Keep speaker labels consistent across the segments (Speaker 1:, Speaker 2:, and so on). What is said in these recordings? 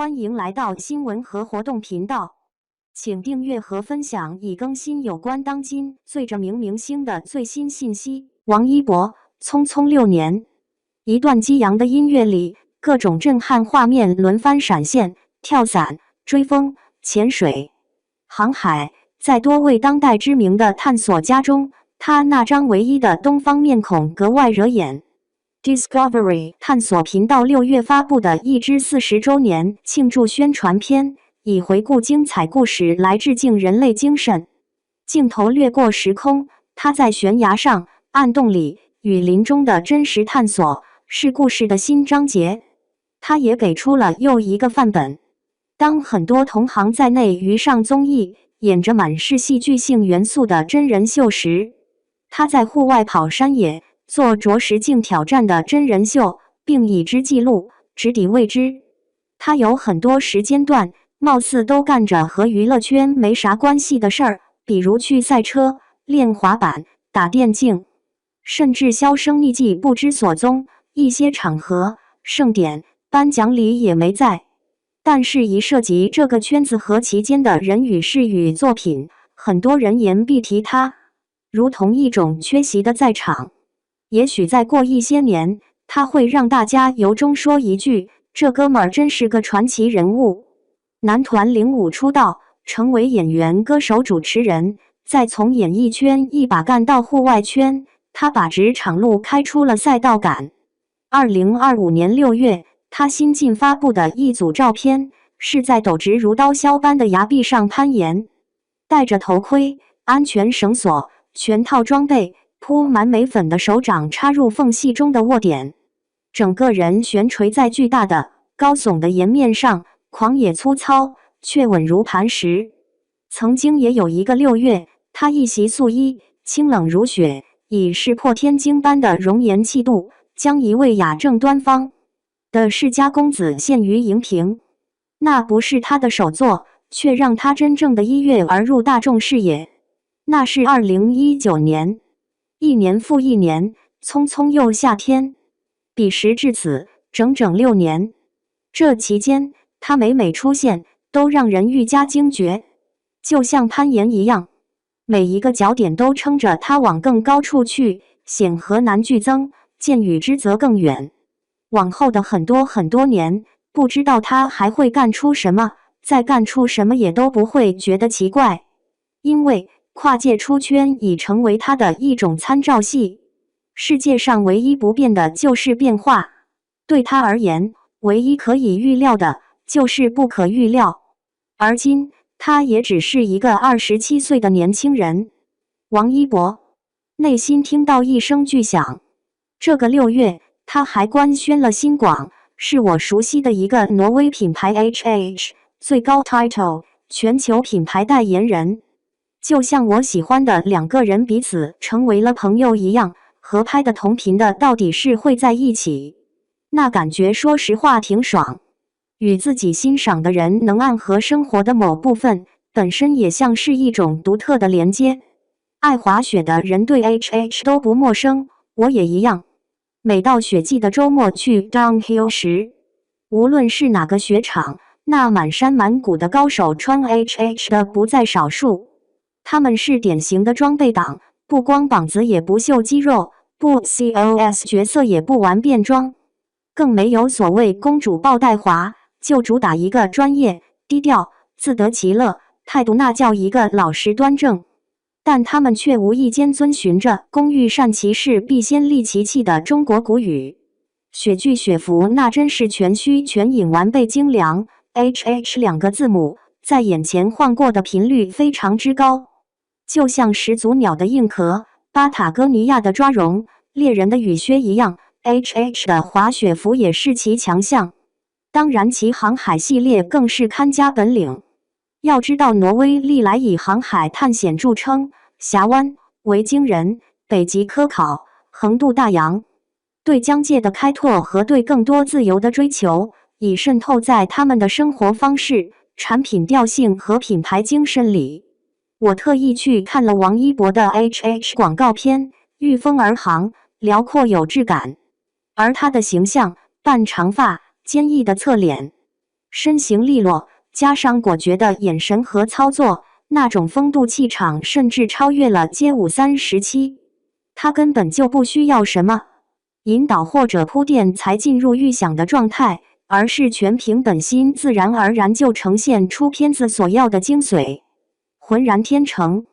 Speaker 1: 欢迎来到新闻和活动频道，请订阅和分享已更新有关当今最着名明星的最新信息。王一博，匆匆6年，一段激昂的音乐里，各种震撼画面轮番闪现：跳伞、追风、潜水、航海。在多位当代知名的探索家中，他那张唯一的东方面孔格外惹眼。Discovery 探索频道6月发布的一支40周年庆祝宣传片，以回顾精彩故事来致敬人类精神。镜头掠过时空，他在悬崖上、暗洞里、雨林中的真实探索，是故事的新章节。他也给出了又一个范本。当很多同行在内娱上综艺，演着满是戏剧性元素的真人秀时，他在户外跑山野，做着实境挑战的真人秀，并以之记录，直抵未知。他有很多时间段，貌似都干着和娱乐圈没啥关系的事儿，比如去赛车、练滑板、打电竞，甚至销声匿迹不知所踪。一些场合、盛典、颁奖礼也没在。但是一涉及这个圈子和其间的人与事与作品，很多人言必提他，如同一种缺席的在场。也许再过一些年，他会让大家由衷说一句：这哥们儿真是个传奇人物。男团05出道，成为演员、歌手、主持人，再从演艺圈一把干到户外圈，他把职场路开出了赛道感。2025年6月，他新近发布的一组照片，是在陡直如刀削般的崖壁上攀岩，戴着头盔、安全绳索、全套装备，铺满镁粉的手掌插入缝隙中的握点，整个人悬垂在巨大的、高耸的岩面上，狂野粗糙，却稳如磐石。曾经也有一个6月，他一袭素衣，清冷如雪，以石破天惊般的容颜气度，将一位雅正端方的世家公子陷于荧屏。那不是他的首作，却让他真正的一跃而入大众视野。那是2019年，一年复一年，匆匆又夏天。彼时至此，整整6年。这期间，他每出现，都让人愈加惊觉，就像攀岩一样，每一个脚点都撑着他往更高处去，险和难俱增，见与之则更远。往后的很多年，不知道他还会干出什么，再干出什么也都不会觉得奇怪，因为跨界出圈已成为他的一种参照系。世界上唯一不变的就是变化，对他而言，唯一可以预料的就是不可预料。而今，他也只是一个27岁的年轻人。王一博内心听到一声巨响。这个6月，他还官宣了新广，是我熟悉的一个挪威品牌 HH 最高 title 全球品牌代言人。就像我喜欢的2个人彼此成为了朋友一样，合拍的同频的到底是会在一起，那感觉说实话挺爽。与自己欣赏的人能暗合生活的某部分，本身也像是一种独特的连接。爱滑雪的人对 HH 都不陌生，我也一样。每到雪季的周末去 downhill 时，无论是哪个雪场，那满山满谷的高手穿 HH 的不在少数。他们是典型的装备党，不光膀子也不秀肌肉，不 COS 角色也不玩变装，更没有所谓公主抱带滑，就主打一个专业、低调、自得其乐，态度那叫一个老实端正。但他们却无意间遵循着工欲善其事必先利其器的中国古语。雪具雪服那真是全虚全影完备精良， HH 2个字母在眼前晃过的频率非常之高，就像始祖鸟的硬壳、巴塔哥尼亚的抓绒、猎人的雨靴一样， HH 的滑雪服也是其强项。当然其航海系列更是看家本领。要知道挪威历来以航海探险著称，峡湾、维京人、北极科考、横渡大洋，对疆界的开拓和对更多自由的追求，已渗透在他们的生活方式、产品调性和品牌精神里。我特意去看了王一博的 HH 广告片，御风而航，辽阔有质感。而他的形象，半长发，坚毅的侧脸，身形利落，加上果决的眼神和操作，那种风度气场甚至超越了街舞3时期。他根本就不需要什么引导或者铺垫才进入预想的状态，而是全凭本心，自然而然就呈现出片子所要的精髓，浑然天成。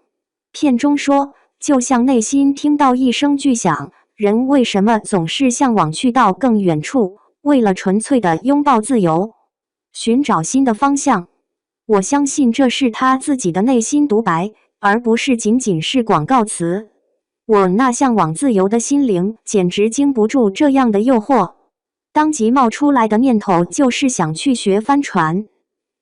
Speaker 1: 片中说，就像内心听到一声巨响，人为什么总是向往去到更远处？为了纯粹的拥抱自由，寻找新的方向。我相信这是他自己的内心独白，而不是仅仅是广告词。我那向往自由的心灵简直经不住这样的诱惑，当即冒出来的念头就是想去学帆船。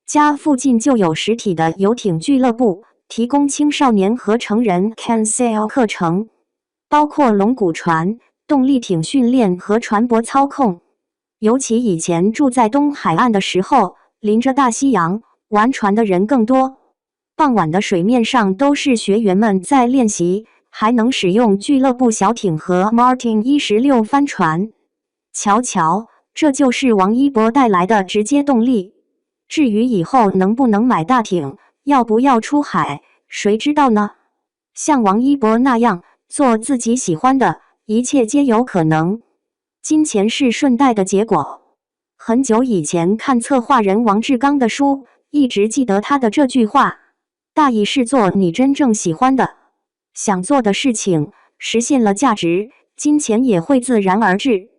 Speaker 1: 家附近就有实体的游艇俱乐部，提供青少年和成人 can sail 课程，包括龙骨船、动力艇训练和船舶操控。尤其以前住在东海岸的时候，临着大西洋，玩船的人更多。傍晚的水面上都是学员们在练习，还能使用俱乐部小艇和 Martin 116帆船。瞧瞧，这就是王一博带来的直接动力。至于以后能不能买大艇，要不要出海，谁知道呢？像王一博那样做自己喜欢的，一切皆有可能。金钱是顺带的结果。很久以前看策划人王志刚的书，一直记得他的这句话，大意是做你真正喜欢的、想做的事情，实现了价值，金钱也会自然而至。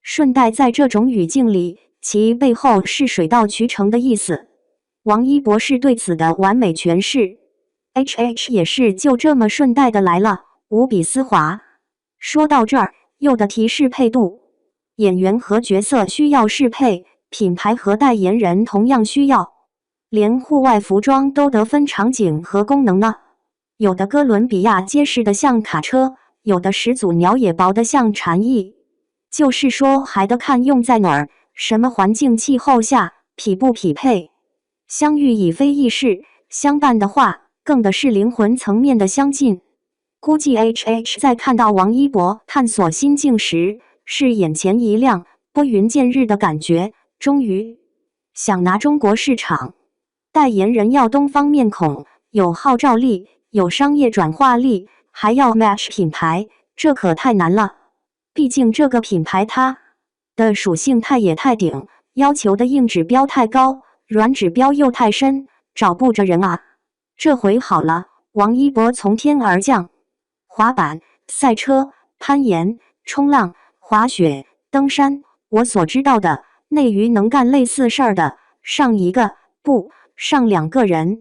Speaker 1: 顺带在这种语境里，其背后是水到渠成的意思。王一博是对此的完美诠释。HH 也是就这么顺带的来了，无比丝滑。说到这儿，又得提适配度。演员和角色需要适配，品牌和代言人同样需要。连户外服装都得分场景和功能呢。有的哥伦比亚结实的像卡车，有的始祖鸟也薄的像蝉翼。就是说，还得看用在哪儿，什么环境气候下，匹不匹配。相遇已非易事，相伴的话，更的是灵魂层面的相近。估计 HH 在看到王一博探索心境时，是眼前一亮，拨云见日的感觉。终于想拿中国市场，代言人要东方面孔，有号召力，有商业转化力，还要 match 品牌，这可太难了。毕竟这个品牌它的属性太野太顶，要求的硬指标太高，软指标又太深，找不着人啊。这回好了，王一博从天而降，滑板、赛车、攀岩、冲浪、滑雪、登山，我所知道的内娱能干类似事儿的，上一个不上2个人，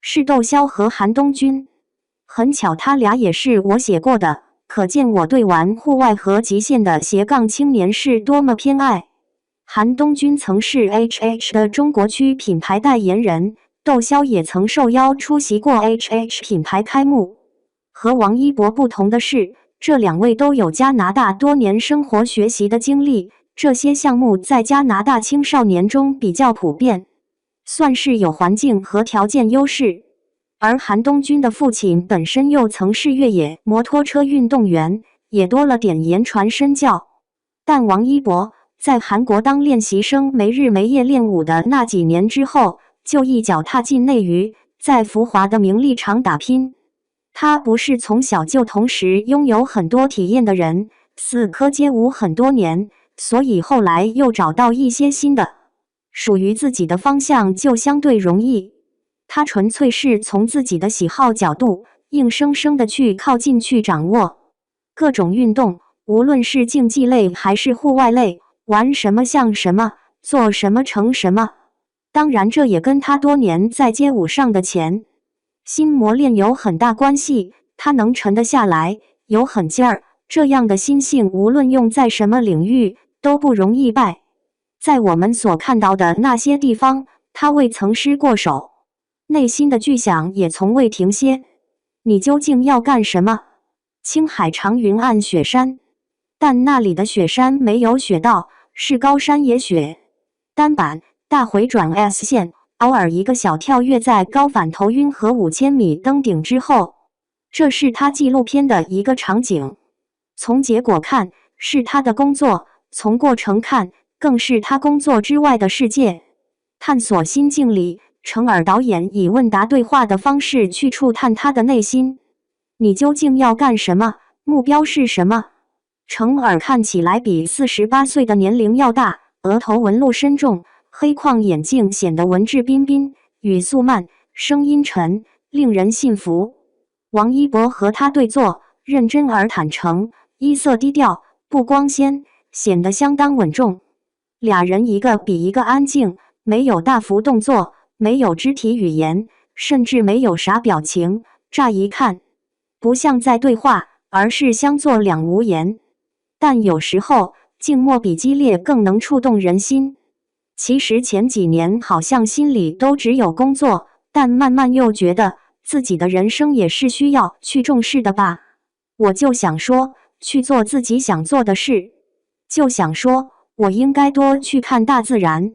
Speaker 1: 是窦骁和韩东君。很巧，他俩也是我写过的，可见我对玩户外和极限的斜杠青年是多么偏爱。韩东君曾是 HH 的中国区品牌代言人，窦骁也曾受邀出席过 HH 品牌开幕。和王一博不同的是，这2位都有加拿大多年生活学习的经历，这些项目在加拿大青少年中比较普遍，算是有环境和条件优势。而韩东君的父亲本身又曾是越野摩托车运动员，也多了点言传身教。但王一博在韩国当练习生，没日没夜练舞的那几年之后，就一脚踏进内娱，在浮华的名利场打拼。他不是从小就同时拥有很多体验的人，死磕街舞很多年，所以后来又找到一些新的属于自己的方向就相对容易。他纯粹是从自己的喜好角度，硬生生的去靠近去掌握各种运动，无论是竞技类还是户外类，玩什么像什么，做什么成什么。当然这也跟他多年在街舞上的潜心磨练有很大关系，他能沉得下来，有狠劲儿，这样的心性无论用在什么领域都不容易败。在我们所看到的那些地方，他未曾失过手，内心的巨响也从未停歇。你究竟要干什么？青海长云暗雪山，但那里的雪山没有雪道，是高山野雪。单板、大回转 S 线，偶尔一个小跳跃在高反头晕和5000米登顶之后，这是他纪录片的一个场景。从结果看，是他的工作；从过程看，更是他工作之外的世界。探索心境里，程耳导演以问答对话的方式去触探他的内心。你究竟要干什么？目标是什么？程耳看起来比48岁的年龄要大，额头纹路深重，黑框眼镜显得文质彬彬，语速慢，声音沉，令人信服。王一博和他对坐，认真而坦诚，衣色低调，不光鲜，显得相当稳重。俩人一个比一个安静，没有大幅动作，没有肢体语言，甚至没有啥表情，乍一看不像在对话，而是相坐两无言。但有时候静默比激烈更能触动人心。其实前几年好像心里都只有工作，但慢慢又觉得自己的人生也是需要去重视的吧。我就想说，去做自己想做的事。就想说，我应该多去看大自然，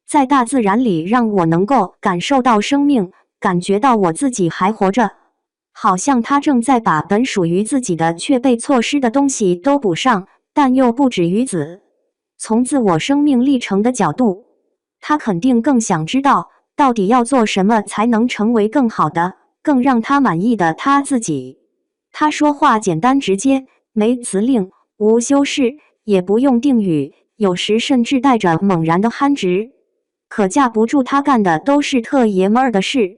Speaker 1: 在大自然里让我能够感受到生命，感觉到我自己还活着。好像他正在把本属于自己的却被错失的东西都补上，但又不止于此。从自我生命历程的角度，他肯定更想知道，到底要做什么才能成为更好的、更让他满意的他自己。他说话简单直接，没辞令，无修饰，也不用定语，有时甚至带着猛然的憨直。可架不住他干的都是特爷们儿的事。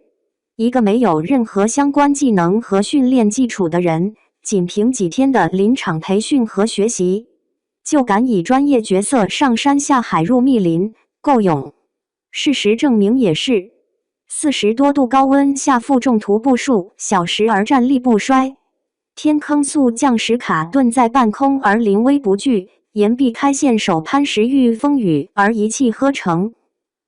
Speaker 1: 一个没有任何相关技能和训练基础的人，仅凭几天的临场培训和学习，就敢以专业角色上山下海入密林，够勇。事实证明也是。40多度高温下负重徒步数小时而站立不衰，天坑速降时卡顿在半空而临危不惧，岩壁开线手攀石遇风雨而一气呵成。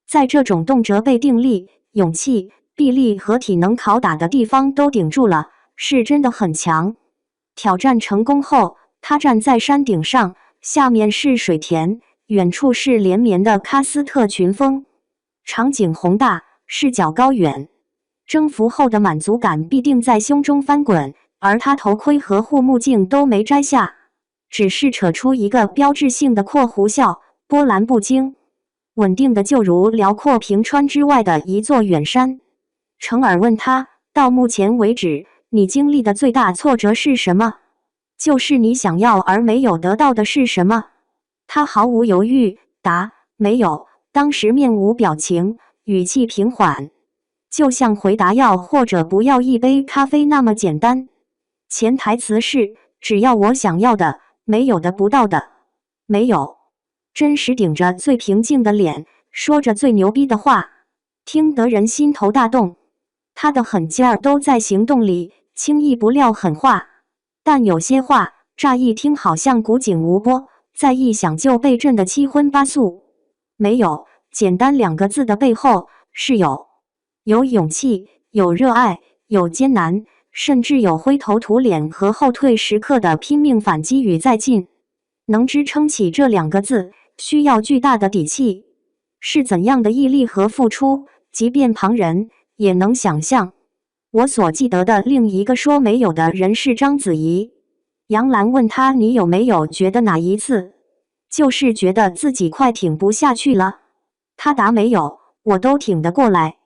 Speaker 1: 在这种动辄被定力、勇气、臂力和体能拷打的地方都顶住了，是真的很强。挑战成功后，他站在山顶上，下面是水田，远处是连绵的喀斯特群峰，场景宏大，视角高远。征服后的满足感必定在胸中翻滚，而他头盔和护目镜都没摘下，只是扯出一个标志性的阔弧笑，波澜不惊，稳定的就如辽阔平川之外的一座远山。程耳问他，到目前为止，你经历的最大挫折是什么？就是你想要而没有得到的是什么？他毫无犹豫答，没有。当时面无表情，语气平缓，就像回答要或者不要一杯咖啡那么简单。潜台词是，只要我想要的，没有得不到的。没有。真实顶着最平静的脸，说着最牛逼的话，听得人心头大动。他的狠劲儿都在行动里，轻易不撂狠话。但有些话，乍一听好像古井无波，再一想就被震得七荤八素。没有，简单2个字的背后，是有勇气，有热爱，有艰难，甚至有灰头土脸和后退时刻的拼命反击与再进。能支撑起这2个字，需要巨大的底气。是怎样的毅力和付出，即便旁人也能想象。我所记得的另一个说没有的人是章子怡。杨澜问他，你有没有觉得哪一次，就是觉得自己快挺不下去了？他答没有，我都挺得过来。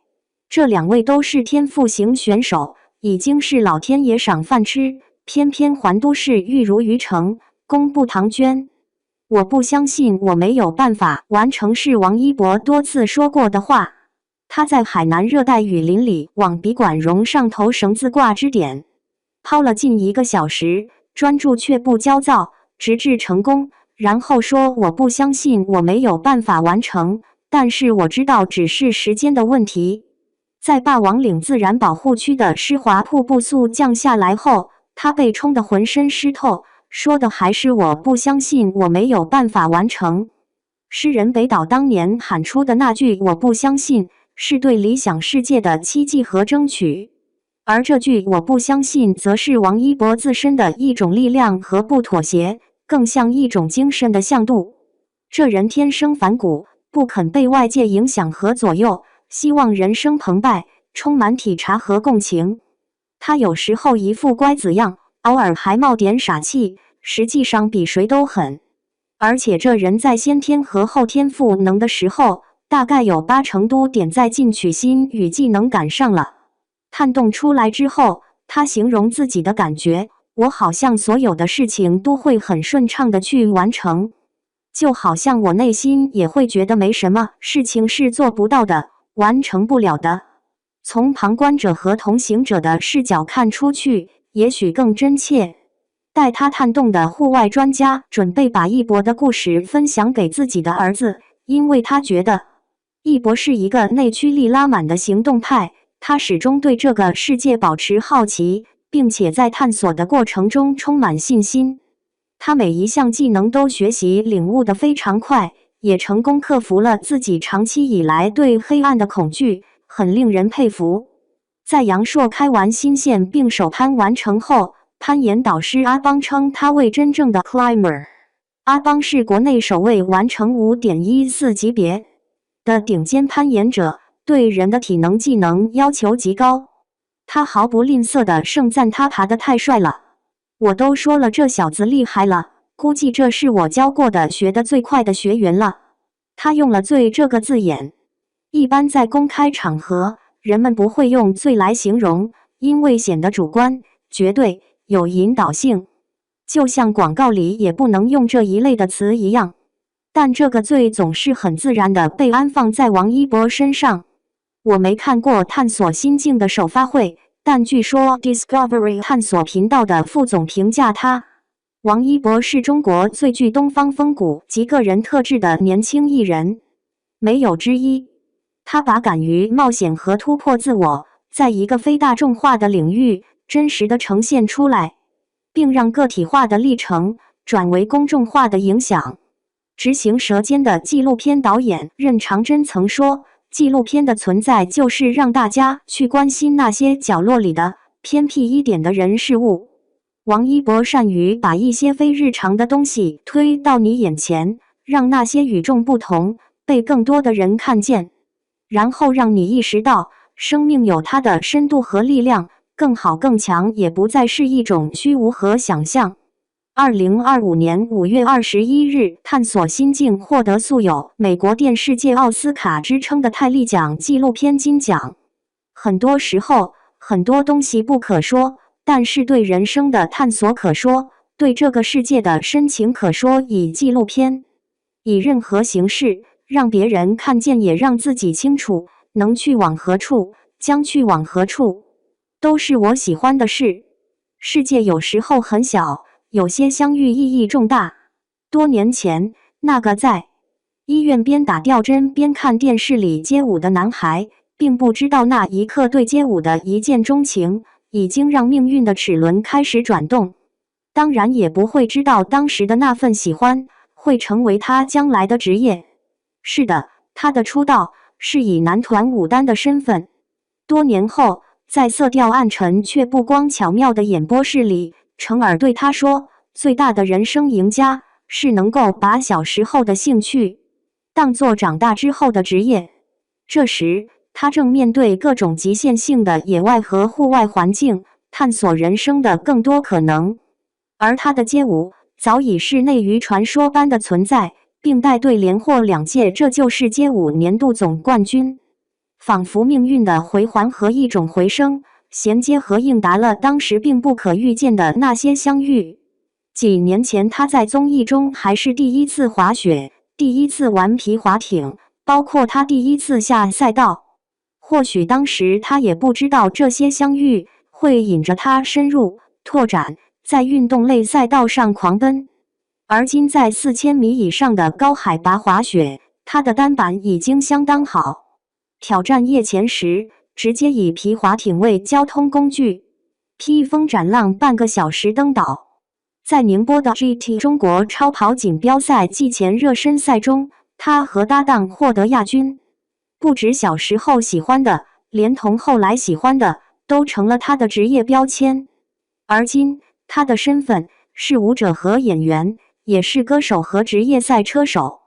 Speaker 1: 这2位都是天赋型选手，已经是老天爷赏饭吃，偏偏还都是玉如于成，功不唐捐。我不相信我没有办法完成，是王一博多次说过的话。他在海南热带雨林里往笔管绒上头绳子挂支点，抛了近1个小时，专注却不焦躁，直至成功。然后说，我不相信我没有办法完成，但是我知道只是时间的问题。在霸王岭自然保护区的湿滑瀑布速降下来后，他被冲得浑身湿透，说的还是我不相信我没有办法完成。诗人北岛当年喊出的那句我不相信，是对理想世界的期冀和争取，而这句我不相信则是王一博自身的一种力量和不妥协，更像一种精神的向度。这人天生反骨，不肯被外界影响和左右，希望人生澎湃，充满体察和共情。他有时候一副乖子样，偶尔还冒点傻气，实际上比谁都狠。而且这人在先天和后天赋能的时候，大概有80%都点在进取心与技能感上了。探洞出来之后，他形容自己的感觉，我好像所有的事情都会很顺畅的去完成，就好像我内心也会觉得没什么事情是做不到的，完成不了的。从旁观者和同行者的视角看出去，也许更真切。带他探洞的户外专家准备把一博的故事分享给自己的儿子，因为他觉得一博是一个内驱力拉满的行动派，他始终对这个世界保持好奇，并且在探索的过程中充满信心。他每一项技能都学习领悟得非常快，也成功克服了自己长期以来对黑暗的恐惧，很令人佩服。在杨硕开完新线并首攀完成后，攀岩导师阿邦称他为真正的 climber。阿邦是国内首位完成 5.14 级别的顶尖攀岩者，对人的体能技能要求极高。他毫不吝啬地盛赞他爬得太帅了。我都说了这小子厉害了，估计这是我教过的学得最快的学员了。他用了最这个字眼。一般在公开场合，人们不会用最来形容，因为显得主观，绝对有引导性，就像广告里也不能用这一类的词一样。但这个最总是很自然地被安放在王一博身上。我没看过探索心境的首发会，但据说 Discovery 探索频道的副总评价他，王一博是中国最具东方风骨及个人特质的年轻艺人，没有之一。他把敢于冒险和突破自我，在一个非大众化的领域真实地呈现出来，并让个体化的历程转为公众化的影响。执行舌尖的纪录片导演任长真曾说，纪录片的存在就是让大家去关心那些角落里的偏僻一点的人事物。王一博善于把一些非日常的东西推到你眼前，让那些与众不同被更多的人看见，然后让你意识到生命有它的深度和力量，更好更强也不再是一种虚无和想象。2025年5月21日，探索心境获得素有美国电视界奥斯卡之称的泰利奖纪录片金奖。很多时候，很多东西不可说，但是对人生的探索可说，对这个世界的深情可说。以纪录片，以任何形式，让别人看见，也让自己清楚，能去往何处，将去往何处，都是我喜欢的事。世界有时候很小，有些相遇意义重大。多年前，那个在医院边打吊针边看电视里街舞的男孩，并不知道那一刻对街舞的一见钟情，已经让命运的齿轮开始转动。当然也不会知道当时的那份喜欢，会成为他将来的职业。是的，他的出道是以男团舞担的身份。多年后，在色调暗沉却不光巧妙的演播室里，程耳对他说，最大的人生赢家是能够把小时候的兴趣当作长大之后的职业。这时，他正面对各种极限性的野外和户外环境，探索人生的更多可能。而他的街舞早已是内娱传说般的存在，并带队连获2届这就是街舞年度总冠军。仿佛命运的回环和一种回声，衔接和应答了当时并不可预见的那些相遇。几年前，他在综艺中还是第一次滑雪，第一次玩皮划艇，包括他第一次下赛道。或许当时他也不知道这些相遇会引着他深入拓展，在运动类赛道上狂奔。而今在4000米以上的高海拔滑雪，他的单板已经相当好。挑战夜潜时，直接以皮划艇为交通工具，披风斩浪半个小时登岛。在宁波的 GT 中国超跑锦标赛季前热身赛中，他和搭档获得亚军。不止小时候喜欢的，连同后来喜欢的，都成了他的职业标签。而今，他的身份是舞者和演员，也是歌手和职业赛车手。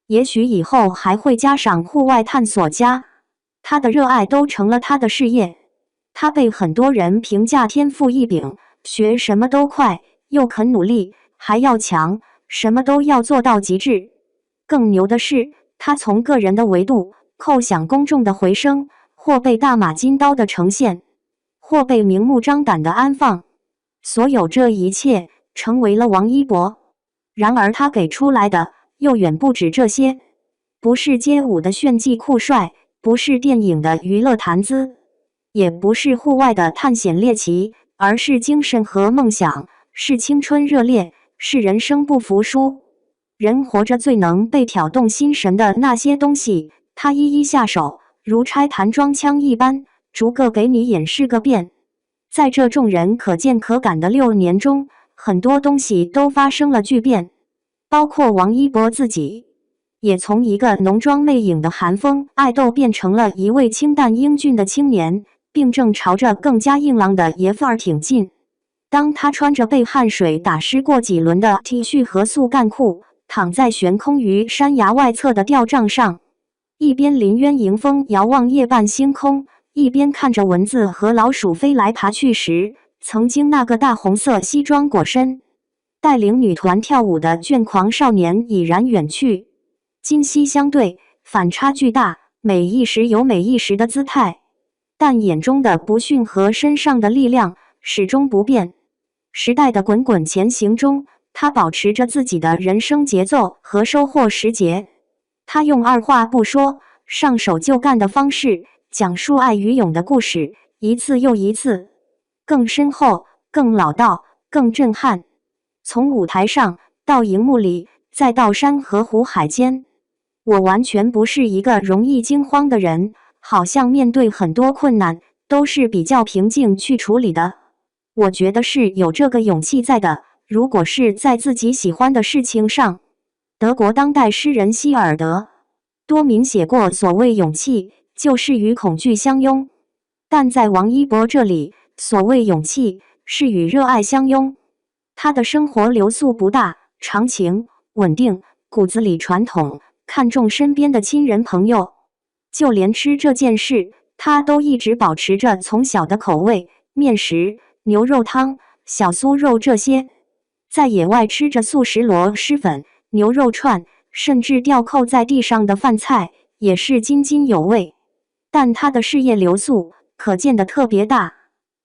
Speaker 1: 也许以后还会加上户外探索家。他的热爱都成了他的事业。他被很多人评价天赋异禀，学什么都快，又肯努力，还要强，什么都要做到极致。更牛的是，他从个人的维度叩响公众的回声，或被大马金刀的呈现，或被明目张胆的安放。所有这一切成为了王一博。然而他给出来的又远不止这些，不是街舞的炫技酷帅，不是电影的娱乐谈资，也不是户外的探险猎奇，而是精神和梦想，是青春热烈，是人生不服输。人活着最能被挑动心神的那些东西，他一一下手，如拆弹装枪一般，逐个给你演示个遍。在这众人可见可感的6年中，很多东西都发生了巨变，包括王一博自己，也从一个浓妆魅影的韩风爱豆变成了一位清淡英俊的青年，并正朝着更加硬朗的爷范儿挺进。当他穿着被汗水打湿过几轮的 T 恤和速干裤，躺在悬空于山崖外侧的吊帐上，一边临渊迎风遥望夜半星空，一边看着蚊子和老鼠飞来爬去时，曾经那个大红色西装裹身，带领女团跳舞的倦狂少年已然远去。今昔相对，反差巨大，每一时有每一时的姿态，但眼中的不驯和身上的力量始终不变。时代的滚滚前行中，他保持着自己的人生节奏和收获时节。他用二话不说，上手就干的方式，讲述爱与勇的故事，一次又一次，更深厚，更老道，更震撼。从舞台上到荧幕里，再到山河湖海间，我完全不是一个容易惊慌的人，好像面对很多困难都是比较平静去处理的。我觉得是有这个勇气在的。如果是在自己喜欢的事情上，德国当代诗人希尔德多明写过，所谓勇气就是与恐惧相拥，但在王一博这里，所谓勇气是与热爱相拥。他的生活流速不大，长情稳定，骨子里传统，看重身边的亲人朋友，就连吃这件事，他都一直保持着从小的口味，面食、牛肉汤、小酥肉这些。在野外吃着素食螺蛳粉、牛肉串，甚至吊扣在地上的饭菜，也是津津有味。但他的事业流速可见得特别大，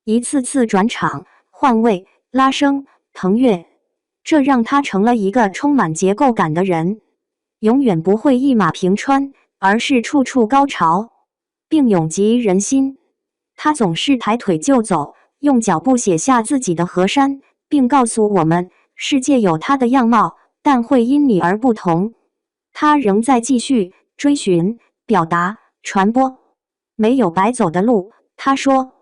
Speaker 1: 一次次转场、换位、拉升、腾跃，这让他成了一个充满结构感的人，永远不会一马平川，而是处处高潮，并永击人心。他总是抬腿就走，用脚步写下自己的河山，并告诉我们，世界有它的样貌，但会因你而不同。他仍在继续追寻、表达、传播，没有白走的路。他说。